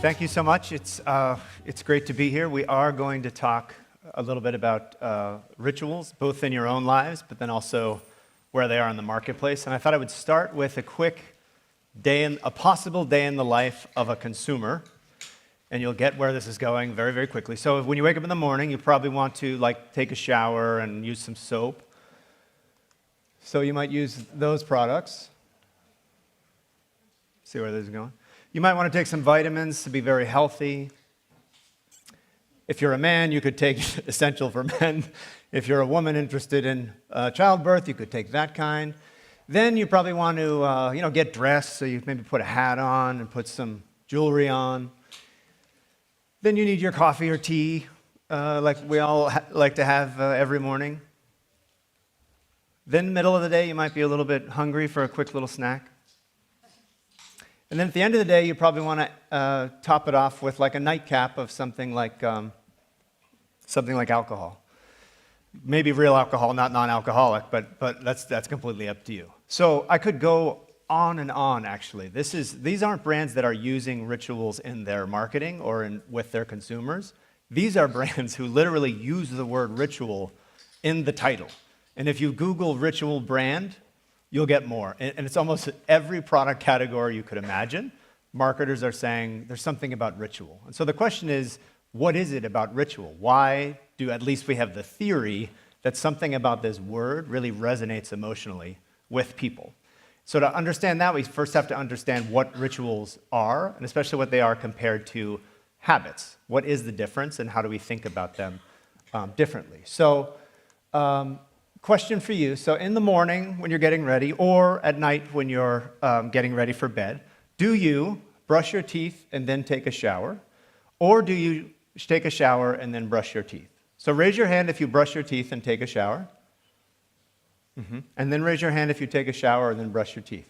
Thank you so much. It's great to be here. We are going to talk a little bit about rituals, both in your own lives, but then also where they are in the marketplace. And I thought I would start with a quick a possible day in the life of a consumer, and you'll get where this is going very, very quickly. So when you wake up in the morning, you probably want to take a shower and use some soap. So you might use those products. See where this is going? You might want to take some vitamins to be very healthy. If you're a man, you could take Essential for Men. If you're a woman interested in childbirth, you could take that kind. Then you probably want to get dressed, so you maybe put a hat on and put some jewelry on. Then you need your coffee or tea, like we all like to have every morning. Then middle of the day, you might be a little bit hungry for a quick little snack. And then at the end of the day, you probably want to top it off with like a nightcap of something like alcohol. Maybe real alcohol, not non-alcoholic, but that's completely up to you. So I could go on and on, actually. These aren't brands that are using rituals in their marketing or with their consumers. These are brands who literally use the word ritual in the title. And if you Google ritual brand, you'll get more. And it's almost every product category you could imagine. Marketers are saying there's something about ritual. And so the question is, what is it about ritual? Why do at least we have the theory that something about this word really resonates emotionally with people? So to understand that, we first have to understand what rituals are, and especially what they are compared to habits. What is the difference, and how do we think about them differently? So, question for you. So in the morning when you're getting ready, or at night when you're getting ready for bed, do you brush your teeth and then take a shower? Or do you take a shower and then brush your teeth? So raise your hand if you brush your teeth and take a shower. And then raise your hand if you take a shower and then brush your teeth.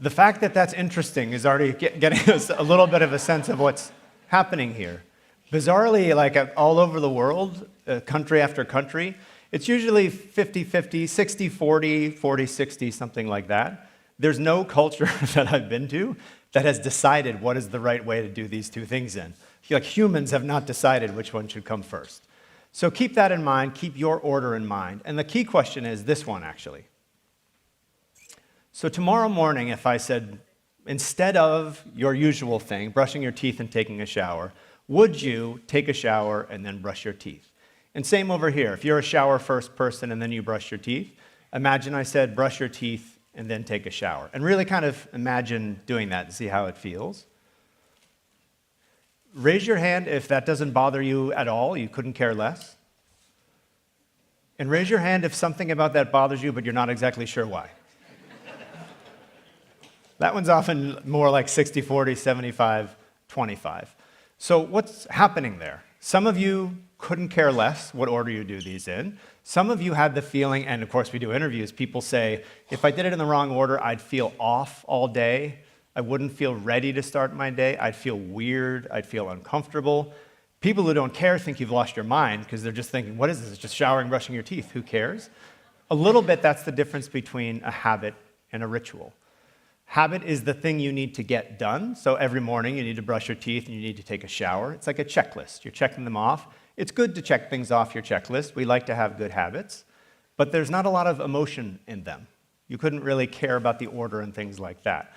The fact that that's interesting is already getting us a little bit of a sense of what's happening here. Bizarrely, all over the world, country after country, it's usually 50-50, 60-40, 40-60, something like that. There's no culture that I've been to that has decided what is the right way to do these two things in. Humans have not decided which one should come first. So keep that in mind, keep your order in mind. And the key question is this one, actually. So tomorrow morning, if I said, instead of your usual thing, brushing your teeth and taking a shower, would you take a shower and then brush your teeth? And same over here. If you're a shower first person and then you brush your teeth, imagine I said brush your teeth and then take a shower. And really kind of imagine doing that and see how it feels. Raise your hand if that doesn't bother you at all, you couldn't care less. And raise your hand if something about that bothers you, but you're not exactly sure why. That one's often more like 60-40, 75-25. So what's happening there? Some of you couldn't care less what order you do these in. Some of you had the feeling, and of course we do interviews, people say, if I did it in the wrong order, I'd feel off all day. I wouldn't feel ready to start my day. I'd feel weird. I'd feel uncomfortable. People who don't care think you've lost your mind because they're just thinking, what is this? It's just showering, brushing your teeth. Who cares? A little bit, that's the difference between a habit and a ritual. Habit is the thing you need to get done. So every morning you need to brush your teeth and you need to take a shower. It's like a checklist. You're checking them off. It's good to check things off your checklist. We like to have good habits, but there's not a lot of emotion in them. You couldn't really care about the order and things like that.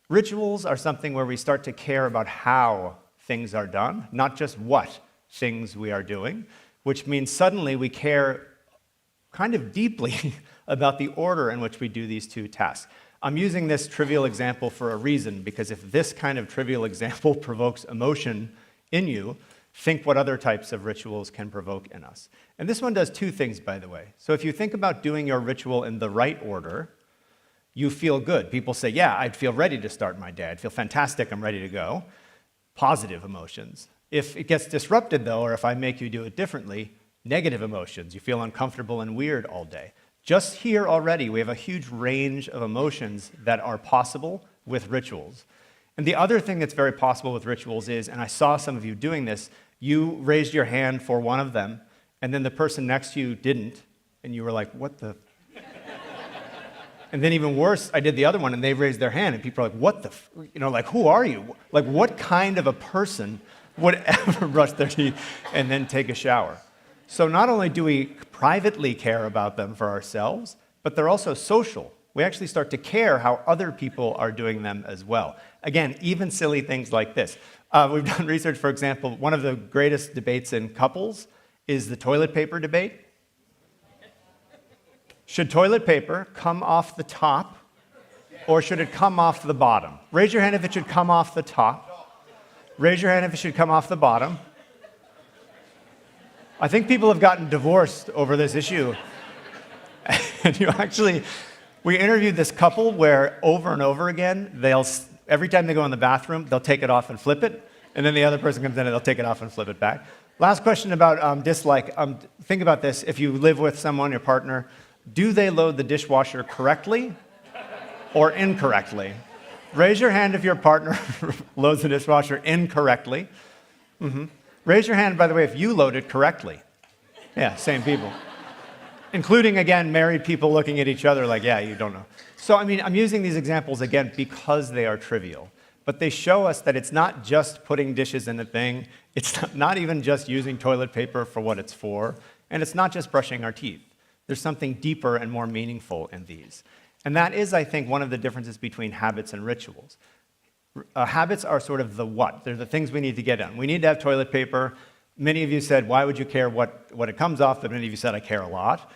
Rituals are something where we start to care about how things are done, not just what things we are doing, which means suddenly we care kind of deeply about the order in which we do these two tasks. I'm using this trivial example for a reason, because if this kind of trivial example provokes emotion in you, think what other types of rituals can provoke in us. And this one does two things, by the way. So if you think about doing your ritual in the right order, you feel good. People say, yeah, I'd feel ready to start my day. I'd feel fantastic. I'm ready to go. Positive emotions. If it gets disrupted, though, or if I make you do it differently, negative emotions. You feel uncomfortable and weird all day. Just here already, we have a huge range of emotions that are possible with rituals. And the other thing that's very possible with rituals is, and I saw some of you doing this, you raised your hand for one of them, and then the person next to you didn't, and you were like, what the? And then even worse, I did the other one, and they raised their hand, and people are like, what the, like, who are you? Like, what kind of a person would ever brush their teeth and then take a shower? So not only do we privately care about them for ourselves, but they're also social. We actually start to care how other people are doing them as well. Again, even silly things like this. We've done research, for example, one of the greatest debates in couples is the toilet paper debate. Should toilet paper come off the top, or should it come off the bottom? Raise your hand if it should come off the top. Raise your hand if it should come off the bottom. I think people have gotten divorced over this issue. And we interviewed this couple where over and over again, every time they go in the bathroom, they'll take it off and flip it, and then the other person comes in and they'll take it off and flip it back. Last question about dislike. Think about this. If you live with someone, your partner, do they load the dishwasher correctly or incorrectly? Raise your hand if your partner loads the dishwasher incorrectly. Mm-hmm. Raise your hand, by the way, if you load it correctly. Yeah, same people. Including, again, married people looking at each other like, yeah, you don't know. So, I'm using these examples, again, because they are trivial. But they show us that it's not just putting dishes in a thing. It's not even just using toilet paper for what it's for. And it's not just brushing our teeth. There's something deeper and more meaningful in these. And that is, I think, one of the differences between habits and rituals. Habits are sort of the what. They're the things we need to get done. We need to have toilet paper. Many of you said, why would you care what it comes off? But many of you said, I care a lot.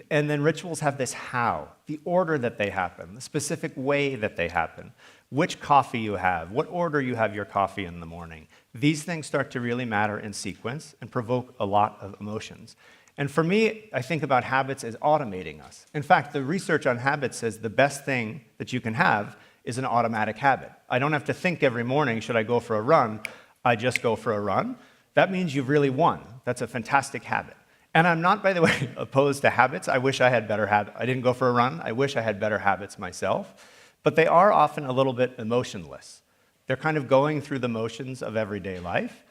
And then rituals have this how, the order that they happen, the specific way that they happen, which coffee you have, what order you have your coffee in the morning. These things start to really matter in sequence and provoke a lot of emotions. And for me, I think about habits as automating us. In fact, the research on habits says the best thing that you can have is an automatic habit. I don't have to think every morning, should I go for a run? I just go for a run. That means you've really won. That's a fantastic habit. And I'm not, by the way, opposed to habits. I wish I had better habits. I didn't go for a run. I wish I had better habits myself. But they are often a little bit emotionless. They're kind of going through the motions of everyday life.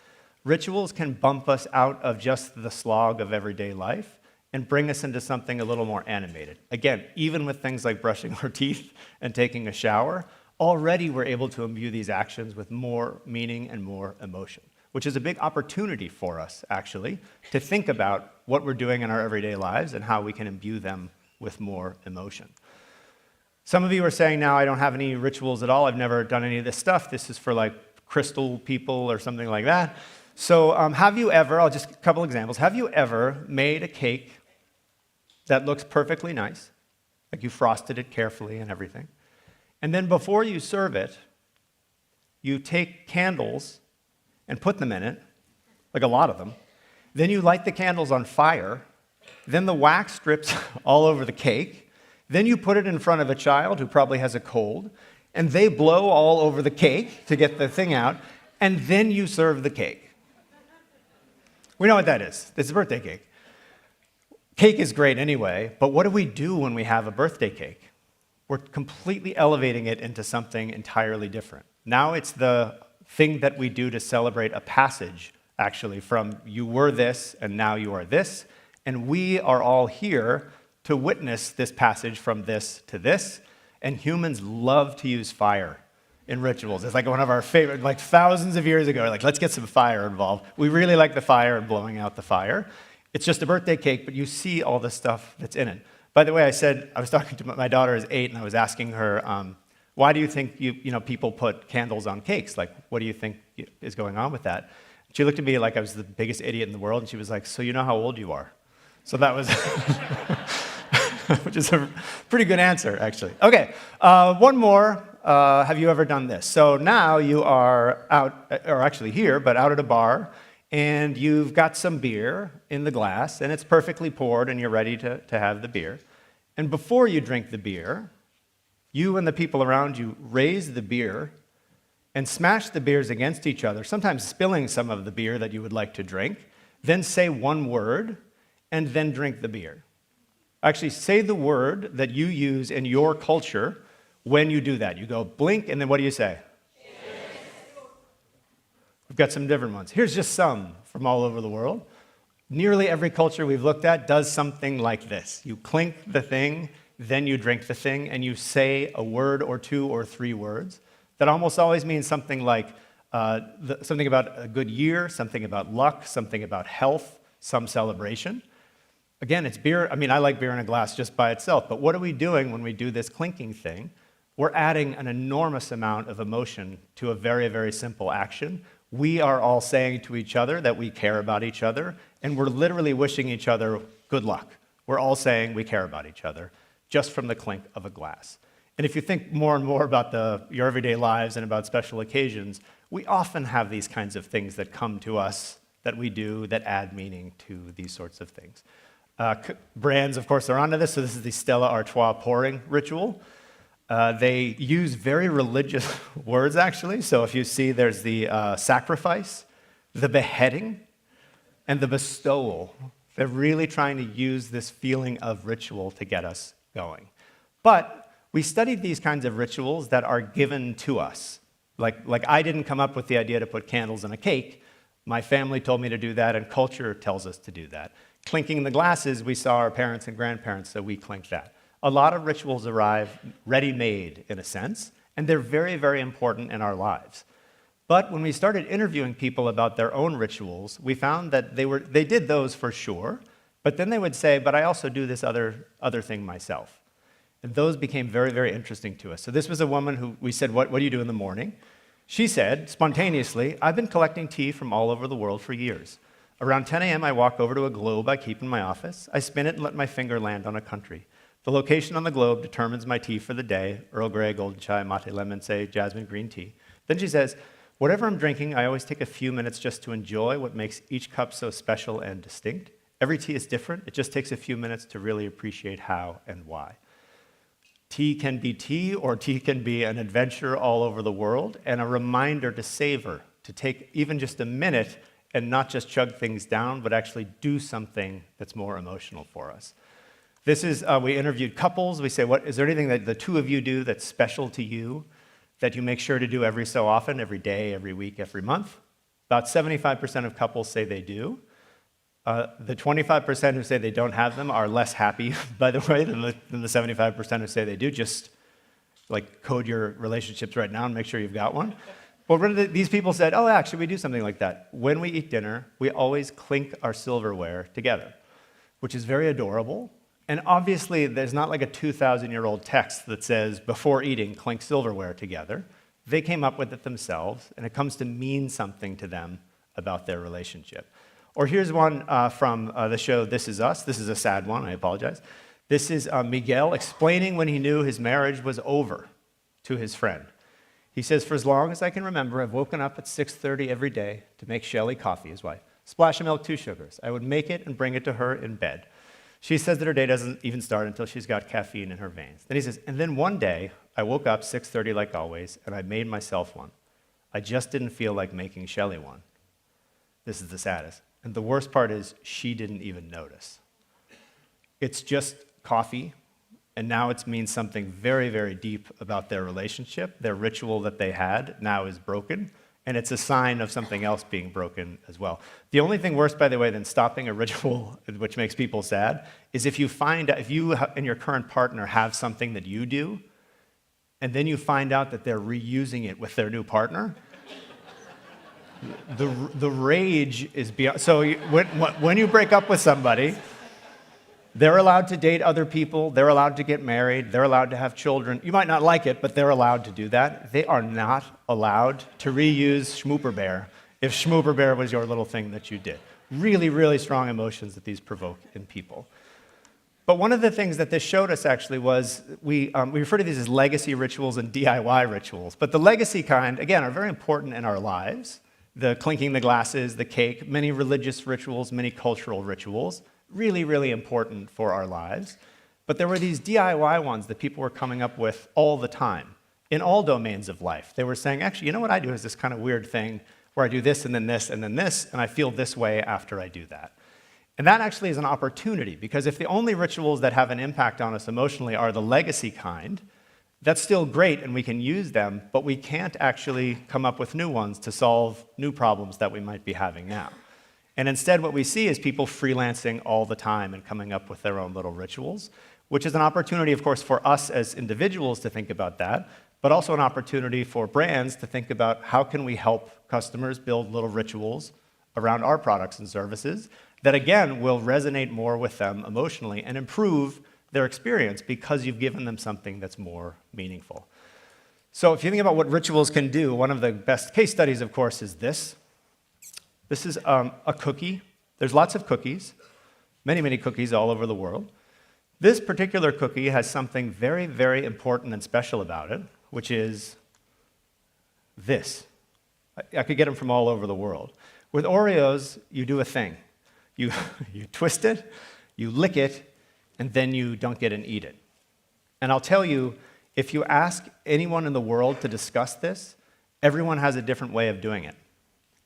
Rituals can bump us out of just the slog of everyday life and bring us into something a little more animated. Again, even with things like brushing our teeth and taking a shower, already we're able to imbue these actions with more meaning and more emotion, which is a big opportunity for us, actually, to think about what we're doing in our everyday lives and how we can imbue them with more emotion. Some of you are saying now, I don't have any rituals at all. I've never done any of this stuff. This is for like crystal people or something like that. So have you ever, a couple examples, have you ever made a cake that looks perfectly nice, like you frosted it carefully and everything, and then before you serve it, you take candles and put them in it, like a lot of them, then you light the candles on fire, then the wax drips all over the cake, then you put it in front of a child who probably has a cold, and they blow all over the cake to get the thing out, and then you serve the cake. We know what that is. It's a birthday cake. Cake is great anyway, but what do we do when we have a birthday cake? We're completely elevating it into something entirely different. Now it's the thing that we do to celebrate a passage, actually, from you were this and now you are this, and we are all here to witness this passage from this to this, and humans love to use fire in rituals. It's like one of our favorite, like thousands of years ago, like let's get some fire involved. We really like the fire and blowing out the fire. It's just a birthday cake, but you see all the stuff that's in it. By the way, I was talking to my daughter is 8, and I was asking her, why do you think people put candles on cakes? Like, what do you think is going on with that? She looked at me like I was the biggest idiot in the world, and she was like, so you know how old you are? So that was, which is a pretty good answer, actually. Okay, one more. Have you ever done this? So now you are out, or actually here, but out at a bar, and you've got some beer in the glass, and it's perfectly poured, and you're ready to have the beer. And before you drink the beer, you and the people around you raise the beer and smash the beers against each other, sometimes spilling some of the beer that you would like to drink, then say one word, and then drink the beer. Actually, say the word that you use in your culture when you do that. You go blink, and then what do you say? Cheers. We've got some different ones. Here's just some from all over the world. Nearly every culture we've looked at does something like this. You clink the thing, then you drink the thing, and you say a word or two or three words that almost always means something like something about a good year, something about luck, something about health, some celebration. Again, it's beer. I mean, I like beer in a glass just by itself, but what are we doing when we do this clinking thing? We're adding an enormous amount of emotion to a very, very simple action. We are all saying to each other that we care about each other, and we're literally wishing each other good luck. We're all saying we care about each other just from the clink of a glass. And if you think more and more about your everyday lives and about special occasions, we often have these kinds of things that come to us that we do that add meaning to these sorts of things. Brands, of course, are onto this. So this is the Stella Artois pouring ritual. They use very religious words, actually. So if you see, there's the sacrifice, the beheading, and the bestowal. They're really trying to use this feeling of ritual to get us going. But we studied these kinds of rituals that are given to us. Like I didn't come up with the idea to put candles in a cake. My family told me to do that, and culture tells us to do that. Clinking the glasses, we saw our parents and grandparents, so we clinked that. A lot of rituals arrive ready-made, in a sense, and they're very, very important in our lives. But when we started interviewing people about their own rituals, we found that they did those for sure, but then they would say, but I also do this other thing myself. And those became very, very interesting to us. So this was a woman who we said, what do you do in the morning? She said, spontaneously, I've been collecting tea from all over the world for years. Around 10 a.m., I walk over to a globe I keep in my office. I spin it and let my finger land on a country. The location on the globe determines my tea for the day: Earl Grey, golden chai, mate, lemon, say, jasmine, green tea. Then she says, whatever I'm drinking, I always take a few minutes just to enjoy what makes each cup so special and distinct. Every tea is different. It just takes a few minutes to really appreciate how and why. Tea can be tea, or tea can be an adventure all over the world and a reminder to savor, to take even just a minute and not just chug things down, but actually do something that's more emotional for us. This is, we interviewed couples. We say, is there anything that the two of you do that's special to you that you make sure to do every so often, every day, every week, every month? About 75% of couples say they do. The 25% who say they don't have them are less happy, by the way, than the 75% who say they do. Just like code your relationships right now and make sure you've got one. But these people said, oh, actually, we do something like that. When we eat dinner, we always clink our silverware together, which is very adorable. And obviously, there's not like a 2,000-year-old text that says, before eating, clink silverware together. They came up with it themselves, and it comes to mean something to them about their relationship. Or here's one from the show This Is Us. This is a sad one, I apologize. This is Miguel explaining when he knew his marriage was over to his friend. He says, for as long as I can remember, I've woken up at 6:30 every day to make Shelley coffee, his wife. Splash of milk, 2 sugars. I would make it and bring it to her in bed. She says that her day doesn't even start until she's got caffeine in her veins. Then he says, and then one day, I woke up 6:30 like always, and I made myself one. I just didn't feel like making Shelley one. This is the saddest. And the worst part is, she didn't even notice. It's just coffee, and now it means something very, very deep about their relationship. Their ritual that they had now is broken, and it's a sign of something else being broken as well. The only thing worse, by the way, than stopping a ritual, which makes people sad, is if you and your current partner have something that you do, and then you find out that they're reusing it with their new partner. The rage is beyond. So when you break up with somebody, they're allowed to date other people, they're allowed to get married, they're allowed to have children. You might not like it, but they're allowed to do that. They are not allowed to reuse Schmooper Bear if Schmooper Bear was your little thing that you did. Really, really strong emotions that these provoke in people. But one of the things that this showed us actually was, we refer to these as legacy rituals and DIY rituals. But the legacy kind, again, are very important in our lives. The clinking the glasses, the cake, many religious rituals, many cultural rituals. Really, really important for our lives. But there were these DIY ones that people were coming up with all the time, in all domains of life. They were saying, actually, you know what I do is this kind of weird thing where I do this and then this and then this, and I feel this way after I do that. And that actually is an opportunity, because if the only rituals that have an impact on us emotionally are the legacy kind, that's still great and we can use them, but we can't actually come up with new ones to solve new problems that we might be having now. And instead what we see is people freelancing all the time and coming up with their own little rituals, which is an opportunity, of course, for us as individuals to think about that, but also an opportunity for brands to think about how can we help customers build little rituals around our products and services that, again, will resonate more with them emotionally and improve their experience because you've given them something that's more meaningful. So if you think about what rituals can do, one of the best case studies, of course, is this. This is a cookie. There's lots of cookies, many, many cookies all over the world. This particular cookie has something very, very important and special about it, which is this. I could get them from all over the world. With Oreos, you do a thing. You twist it, you lick it, and then you dunk it and eat it. And I'll tell you, if you ask anyone in the world to discuss this, everyone has a different way of doing it.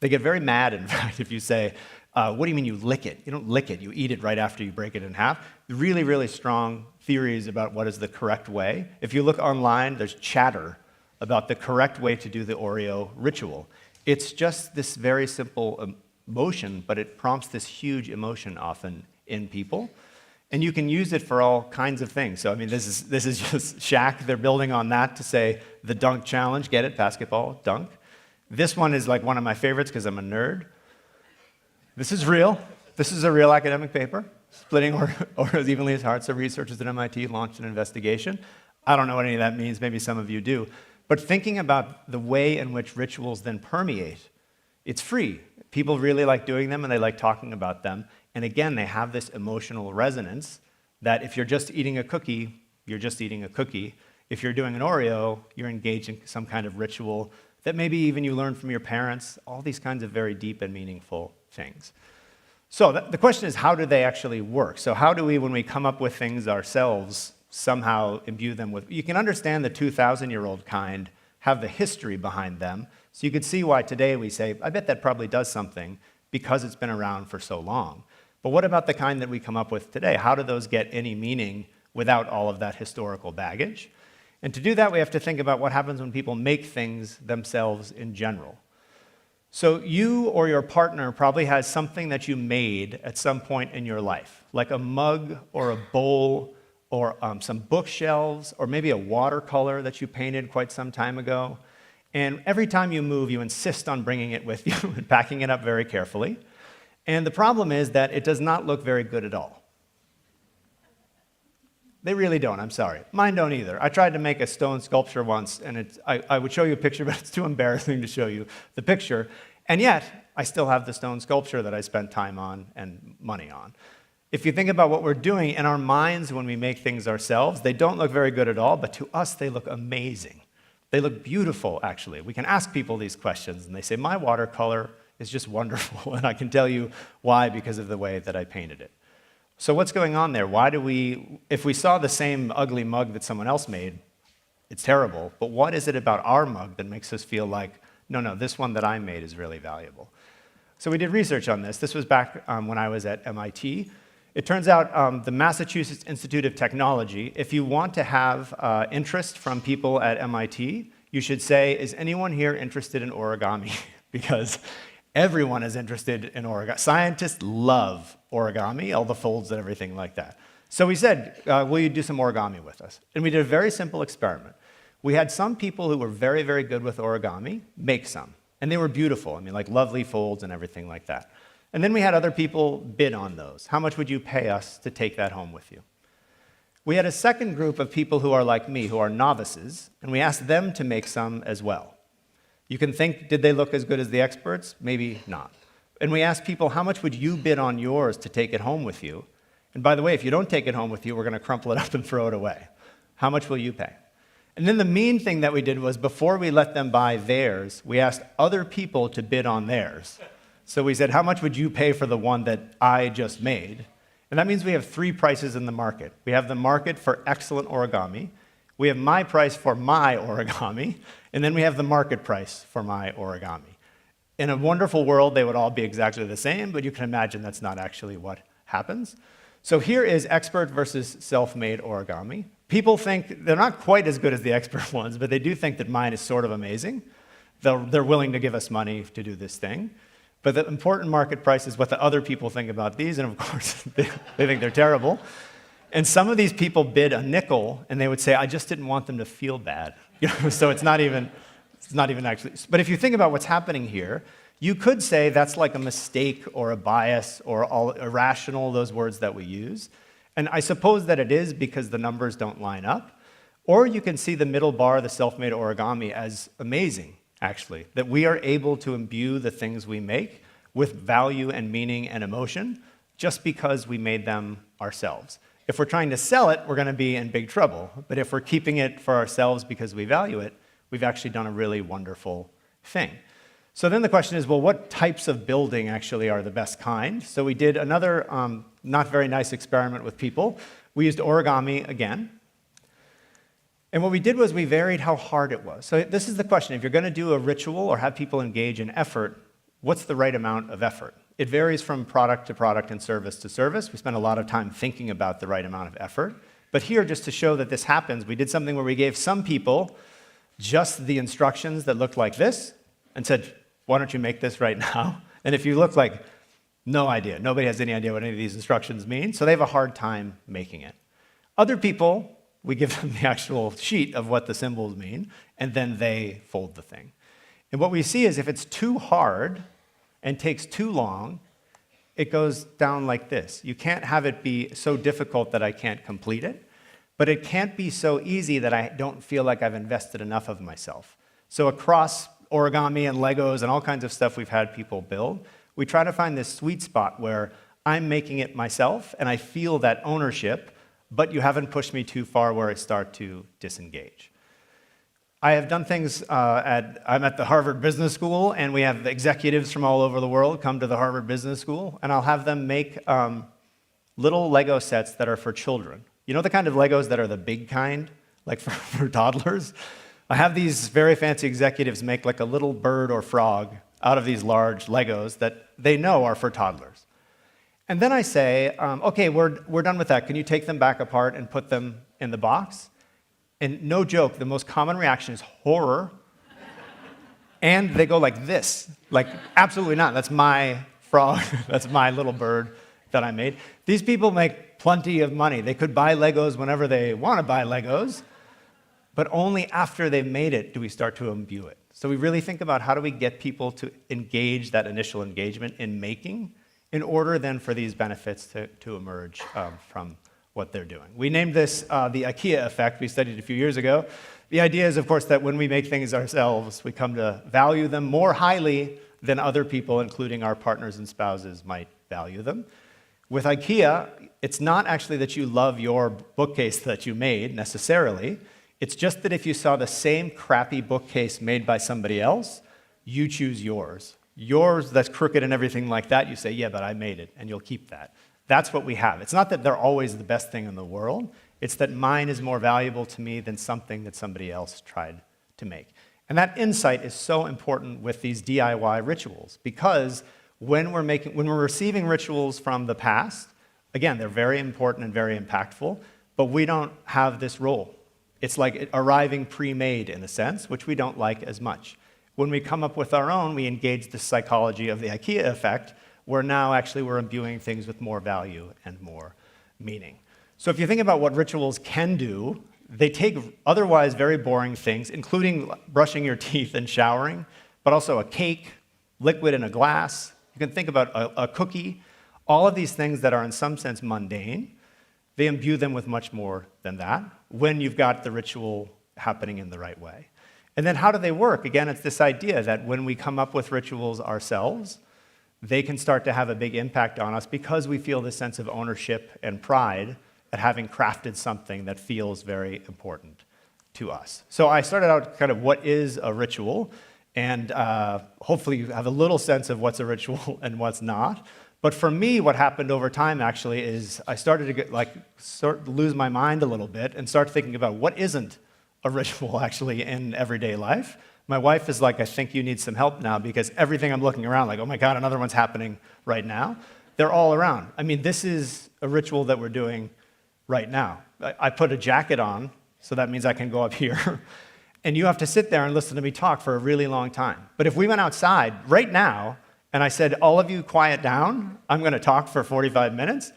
They get very mad, in fact, if you say, what do you mean you lick it? You don't lick it, you eat it right after you break it in half. Really, really strong theories about what is the correct way. If you look online, there's chatter about the correct way to do the Oreo ritual. It's just this very simple motion, but it prompts this huge emotion often in people. And you can use it for all kinds of things. So, I mean, this is just Shaq. They're building on that to say the dunk challenge. Get it? Basketball, dunk. This one is like one of my favorites because I'm a nerd. This is real. This is a real academic paper. Splitting Oreos evenly is hard, so researchers at MIT launched an investigation. I don't know what any of that means. Maybe some of you do. But thinking about the way in which rituals then permeate, it's free. People really like doing them, and they like talking about them. And again, they have this emotional resonance that if you're just eating a cookie, you're just eating a cookie. If you're doing an Oreo, you're engaged in some kind of ritual that maybe even you learned from your parents, all these kinds of very deep and meaningful things. So the question is, how do they actually work? So how do we, when we come up with things ourselves, somehow imbue them with... You can understand the 2,000-year-old kind have the history behind them, so you could see why today we say, I bet that probably does something because it's been around for so long. But what about the kind that we come up with today? How do those get any meaning without all of that historical baggage? And to do that, we have to think about what happens when people make things themselves in general. So you or your partner probably has something that you made at some point in your life, like a mug or a bowl or some bookshelves or maybe a watercolor that you painted quite some time ago. And every time you move, you insist on bringing it with you and packing it up very carefully. And the problem is that it does not look very good at all. They really don't, I'm sorry. Mine don't either. I tried to make a stone sculpture once, and I would show you a picture, but it's too embarrassing to show you the picture. And yet, I still have the stone sculpture that I spent time on and money on. If you think about what we're doing in our minds when we make things ourselves, they don't look very good at all, but to us, they look amazing. They look beautiful, actually. We can ask people these questions, and they say, my watercolor is just wonderful, and I can tell you why, because of the way that I painted it. So what's going on there? Why do we, if we saw the same ugly mug that someone else made, it's terrible, but what is it about our mug that makes us feel like, no, this one that I made is really valuable? So we did research on this. This was back when I was at MIT. It turns out the Massachusetts Institute of Technology, if you want to have interest from people at MIT, you should say, is anyone here interested in origami? Because everyone is interested in origami. Scientists love origami, all the folds and everything like that. So we said, will you do some origami with us? And we did a very simple experiment. We had some people who were very, very good with origami make some. And they were beautiful. I mean, like lovely folds and everything like that. And then we had other people bid on those. How much would you pay us to take that home with you? We had a second group of people who are like me, who are novices, and we asked them to make some as well. You can think, did they look as good as the experts? Maybe not. And we asked people, how much would you bid on yours to take it home with you? And by the way, if you don't take it home with you, we're going to crumple it up and throw it away. How much will you pay? And then the mean thing that we did was, before we let them buy theirs, we asked other people to bid on theirs. So we said, how much would you pay for the one that I just made? And that means we have three prices in the market. We have the market for excellent origami. We have my price for my origami. And then we have the market price for my origami. In a wonderful world, they would all be exactly the same, but you can imagine that's not actually what happens. So here is expert versus self-made origami. People think they're not quite as good as the expert ones, but they do think that mine is sort of amazing. They're willing to give us money to do this thing. But the important market price is what the other people think about these, and of course, they think they're terrible. And some of these people bid a nickel, and they would say, I just didn't want them to feel bad. So it's not even actually. But if you think about what's happening here, you could say that's like a mistake or a bias or all irrational, those words that we use. And I suppose that it is because the numbers don't line up. Or you can see the middle bar, the self-made origami, as amazing, actually, that we are able to imbue the things we make with value and meaning and emotion just because we made them ourselves. If we're trying to sell it, we're going to be in big trouble. But if we're keeping it for ourselves because we value it, we've actually done a really wonderful thing. So then the question is, well, what types of building actually are the best kind? So we did another not very nice experiment with people. We used origami again. And what we did was we varied how hard it was. So this is the question. If you're going to do a ritual or have people engage in effort, what's the right amount of effort? It varies from product to product and service to service. We spend a lot of time thinking about the right amount of effort. But here, just to show that this happens, we did something where we gave some people just the instructions that looked like this and said, why don't you make this right now? And if you look like, no idea. Nobody has any idea what any of these instructions mean, so they have a hard time making it. Other people, we give them the actual sheet of what the symbols mean, and then they fold the thing. And what we see is if it's too hard and takes too long, it goes down like this. You can't have it be so difficult that I can't complete it, but it can't be so easy that I don't feel like I've invested enough of myself. So across origami and Legos and all kinds of stuff we've had people build, we try to find this sweet spot where I'm making it myself and I feel that ownership, but you haven't pushed me too far where I start to disengage. I have done things I'm at the Harvard Business School, and we have executives from all over the world come to the Harvard Business School, and I'll have them make little Lego sets that are for children. You know the kind of Legos that are the big kind, like for toddlers? I have these very fancy executives make like a little bird or frog out of these large Legos that they know are for toddlers. And then I say, okay, we're done with that. Can you take them back apart and put them in the box? And no joke, the most common reaction is horror. And they go like this, like, absolutely not. That's my frog. That's my little bird that I made. These people make plenty of money. They could buy Legos whenever they want to buy Legos, but only after they've made it do we start to imbue it. So we really think about how do we get people to engage that initial engagement in making in order then for these benefits to emerge from what they're doing. We named this the IKEA effect. We studied it a few years ago. The idea is, of course, that when we make things ourselves, we come to value them more highly than other people, including our partners and spouses, might value them. With IKEA, it's not actually that you love your bookcase that you made, necessarily. It's just that if you saw the same crappy bookcase made by somebody else, you choose yours. Yours that's crooked and everything like that, you say, yeah, but I made it, and you'll keep that. That's what we have. It's not that they're always the best thing in the world. It's that mine is more valuable to me than something that somebody else tried to make. And that insight is so important with these DIY rituals, because when we're receiving rituals from the past, again, they're very important and very impactful, but we don't have this role. It's like arriving pre-made in a sense, which we don't like as much. When we come up with our own, we engage the psychology of the IKEA effect, where now actually we're imbuing things with more value and more meaning. So if you think about what rituals can do, they take otherwise very boring things, including brushing your teeth and showering, but also a cake, liquid in a glass. You can think about a cookie. All of these things that are in some sense mundane, they imbue them with much more than that when you've got the ritual happening in the right way. And then how do they work? Again, it's this idea that when we come up with rituals ourselves, they can start to have a big impact on us because we feel this sense of ownership and pride at having crafted something that feels very important to us. So I started out kind of what is a ritual, and hopefully you have a little sense of what's a ritual and what's not. But for me, what happened over time actually is I started to lose my mind a little bit and start thinking about what isn't a ritual actually in everyday life. My wife is like, I think you need some help now, because everything I'm looking around, like, oh my God, another one's happening right now. They're all around. I mean, this is a ritual that we're doing right now. I put a jacket on, so that means I can go up here. And you have to sit there and listen to me talk for a really long time. But if we went outside right now, and I said, all of you quiet down, I'm going to talk for 45 minutes,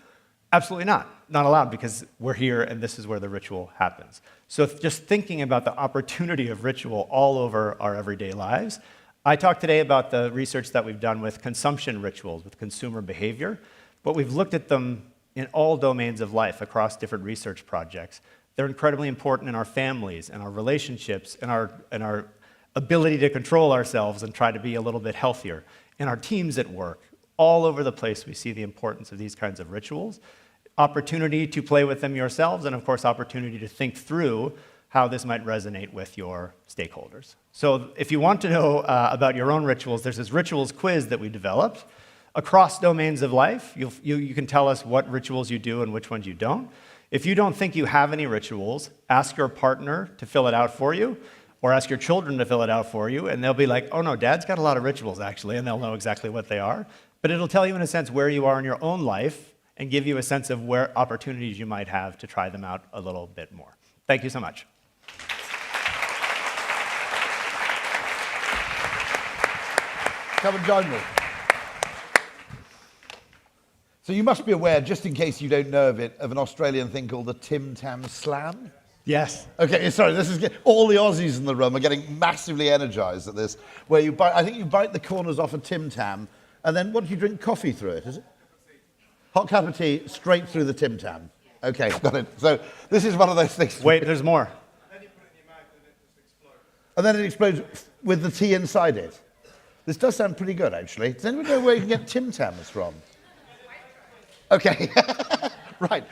absolutely not. not allowed because we're here and this is where the ritual happens. So just thinking about the opportunity of ritual all over our everyday lives. I talked today about the research that we've done with consumption rituals, with consumer behavior, but we've looked at them in all domains of life across different research projects. They're incredibly important in our families, and our relationships, and our ability to control ourselves and try to be a little bit healthier, in our teams at work. All over the place, we see the importance of these kinds of rituals. Opportunity to play with them yourselves, and of course, opportunity to think through how this might resonate with your stakeholders. So if you want to know about your own rituals, there's this rituals quiz that we developed. Across domains of life, you can tell us what rituals you do and which ones you don't. If you don't think you have any rituals, ask your partner to fill it out for you, or ask your children to fill it out for you, and they'll be like, oh no, Dad's got a lot of rituals actually, and they'll know exactly what they are. But it'll tell you in a sense where you are in your own life and give you a sense of where opportunities you might have to try them out a little bit more. Thank you so much. Come and join me. So you must be aware, just in case you don't know of it, of an Australian thing called the Tim Tam Slam. Yes. Okay, sorry, this is all the Aussies in the room are getting massively energized at this, where you bite, I think you bite the corners off a Tim Tam, and then what do you drink coffee through it, is it? Hot cup of tea straight through the Tim Tam. Okay, got it. So this is one of those things. Wait, there's more. Then you put it in your mouth and it just explodes. And then it explodes with the tea inside it. This does sound pretty good, actually. Does anyone know where you can get Tim Tams from? Okay, right.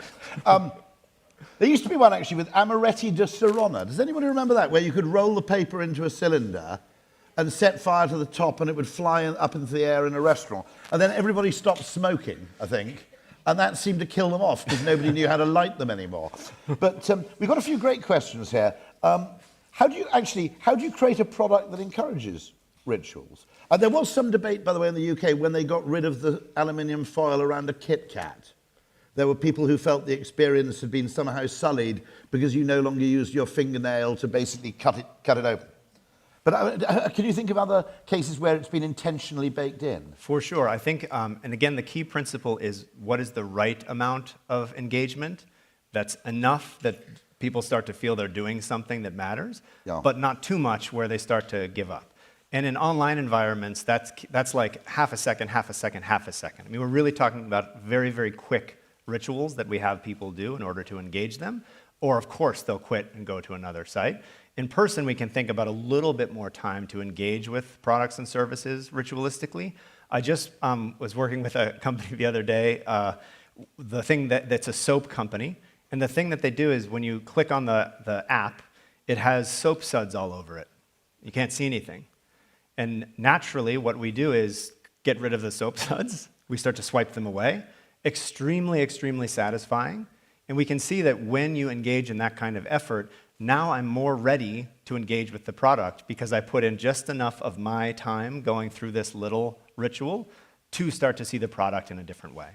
There used to be one, actually, with amaretti de Sirona. Does anybody remember that, where you could roll the paper into a cylinder and set fire to the top and it would fly up into the air in a restaurant? And then everybody stopped smoking, I think, and that seemed to kill them off because nobody knew how to light them anymore. But we've got a few great questions here. How do you create a product that encourages rituals? There was some debate, by the way, in the UK when they got rid of the aluminium foil around a Kit Kat. There were people who felt the experience had been somehow sullied because you no longer used your fingernail to basically cut it open. But can you think of other cases where it's been intentionally baked in? For sure. I think, and again, the key principle is what is the right amount of engagement that's enough that people start to feel they're doing something that matters, but not too much where they start to give up. And in online environments, that's like half a second, half a second, half a second. I mean, we're really talking about very, very quick rituals that we have people do in order to engage them, or of course they'll quit and go to another site. In person, we can think about a little bit more time to engage with products and services ritualistically. I just was working with a company the other day, the thing that's a soap company, and the thing that they do is when you click on the app, it has soap suds all over it. You can't see anything. And naturally, what we do is get rid of the soap suds. We start to swipe them away. Extremely, extremely satisfying. And we can see that when you engage in that kind of effort, now I'm more ready to engage with the product because I put in just enough of my time going through this little ritual to start to see the product in a different way.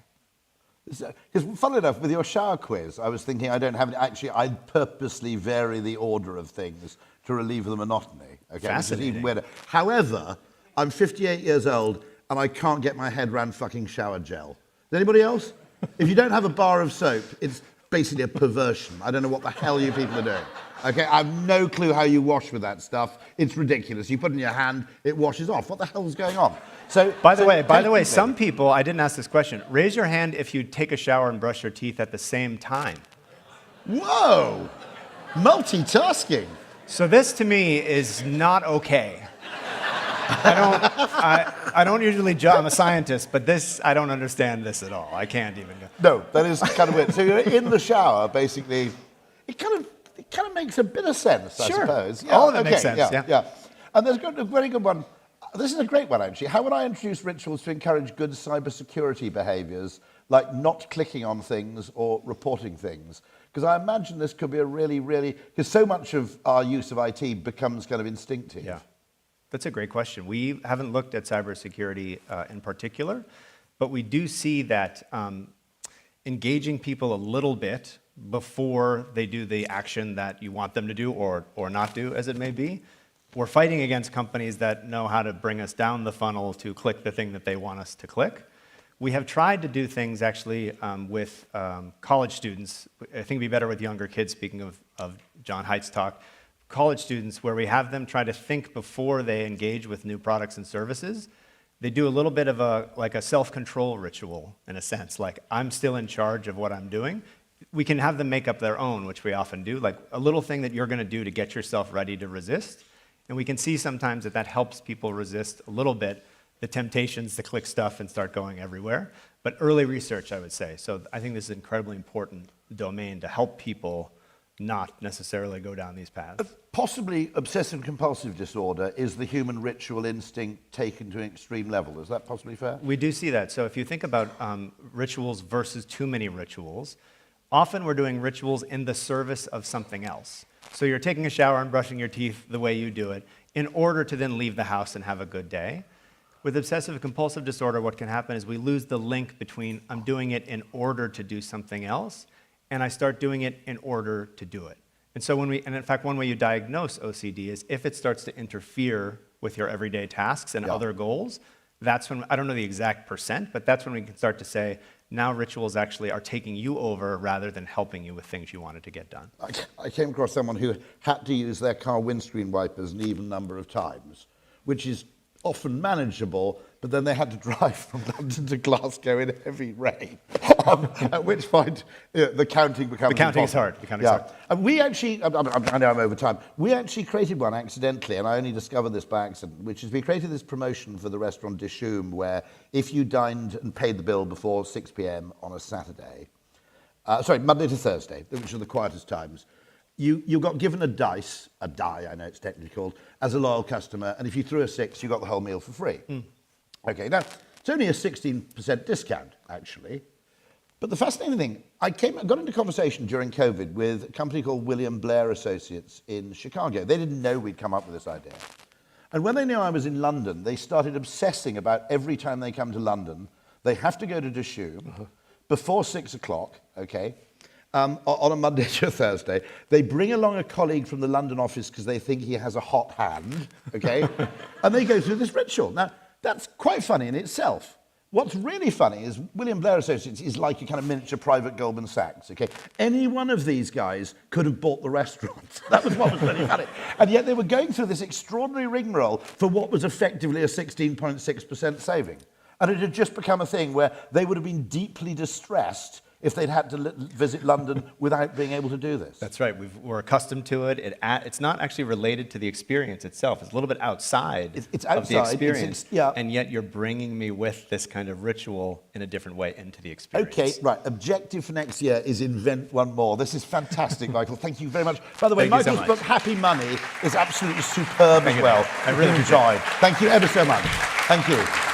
Because funnily enough, with your shower quiz, I was thinking I'd purposely vary the order of things to relieve the monotony. Okay, fascinating. Even weirder. However, I'm 58 years old and I can't get my head around fucking shower gel. Is anybody else? If you don't have a bar of soap, it's basically a perversion. I don't know what the hell you people are doing. Okay, I have no clue how you wash with that stuff. It's ridiculous. You put it in your hand, it washes off. What the hell is going on? So, by the way, some people, I didn't ask this question, raise your hand if you take a shower and brush your teeth at the same time. Whoa! Multitasking. So this to me is not okay. I don't usually judge, I'm a scientist, but this, I don't understand this at all. I can't even go. No, that is kind of weird. So you're in the shower, basically. It kind of makes a bit of sense, I suppose. Yeah, all of it makes sense, yeah. And there's a very good one. This is a great one, actually. How would I introduce rituals to encourage good cybersecurity behaviors, like not clicking on things or reporting things? Because I imagine this could be a really, because so much of our use of IT becomes kind of instinctive. Yeah, that's a great question. We haven't looked at cybersecurity in particular, but we do see that engaging people a little bit before they do the action that you want them to do or not do, as it may be, we're fighting against companies that know how to bring us down the funnel to click the thing that they want us to click. We have tried to do things actually with college students. I think it'd be better with younger kids, speaking of John Haidt's talk. College students, where we have them try to think before they engage with new products and services. They do a little bit of a self-control ritual, in a sense, like I'm still in charge of what I'm doing. We can have them make up their own, which we often do, like a little thing that you're going to do to get yourself ready to resist. And we can see sometimes that that helps people resist a little bit the temptations to click stuff and start going everywhere. But early research, I would say. So I think this is an incredibly important domain to help people not necessarily go down these paths. Possibly obsessive-compulsive disorder is the human ritual instinct taken to an extreme level. Is that possibly fair? We do see that. So if you think about rituals versus too many rituals, often we're doing rituals in the service of something else. So you're taking a shower and brushing your teeth the way you do it in order to then leave the house and have a good day. With obsessive-compulsive disorder, what can happen is we lose the link between I'm doing it in order to do something else, and I start doing it in order to do it. And so and in fact, one way you diagnose OCD is if it starts to interfere with your everyday tasks and other goals, that's when, I don't know the exact percent, but that's when we can start to say, now rituals actually are taking you over rather than helping you with things you wanted to get done. I came across someone who had to use their car windscreen wipers an even number of times, which is often manageable, but then they had to drive from London to Glasgow in heavy rain, at which point the counting becomes The counting is impossible. hard. The counting is hard. And we actually, I know I'm over time, we actually created one accidentally, and I only discovered this by accident, which is we created this promotion for the restaurant Dishoom, where if you dined and paid the bill before 6 p.m. on a Saturday, Monday to Thursday, which are the quietest times, you got given a die, I know it's technically called, as a loyal customer, and if you threw a 6, you got the whole meal for free. Okay, now, it's only a 16% discount, actually. But the fascinating thing, I got into conversation during COVID with a company called William Blair Associates in Chicago. They didn't know we'd come up with this idea. And when they knew I was in London, they started obsessing about every time they come to London, they have to go to Dishoom before 6 o'clock, okay, on a Monday to a Thursday. They bring along a colleague from the London office because they think he has a hot hand, okay? And they go through this ritual. Now, that's quite funny in itself. What's really funny is William Blair Associates is like a kind of miniature private Goldman Sachs, okay? Any one of these guys could have bought the restaurant. That was what was really funny. And yet they were going through this extraordinary rigmarole for what was effectively a 16.6% saving. And it had just become a thing where they would have been deeply distressed if they'd had to visit London without being able to do this. That's right. We're accustomed to it. It's not actually related to the experience itself. It's a little bit outside, it's outside of the experience. Yeah. And yet you're bringing me with this kind of ritual in a different way into the experience. Okay, right. Objective for next year is invent one more. This is fantastic, Michael. Thank you very much. By the way, Thank you so Michael's much. book, Happy Money, is absolutely superb Thank as you. well. I really enjoyed. Thank you ever so much. Thank you.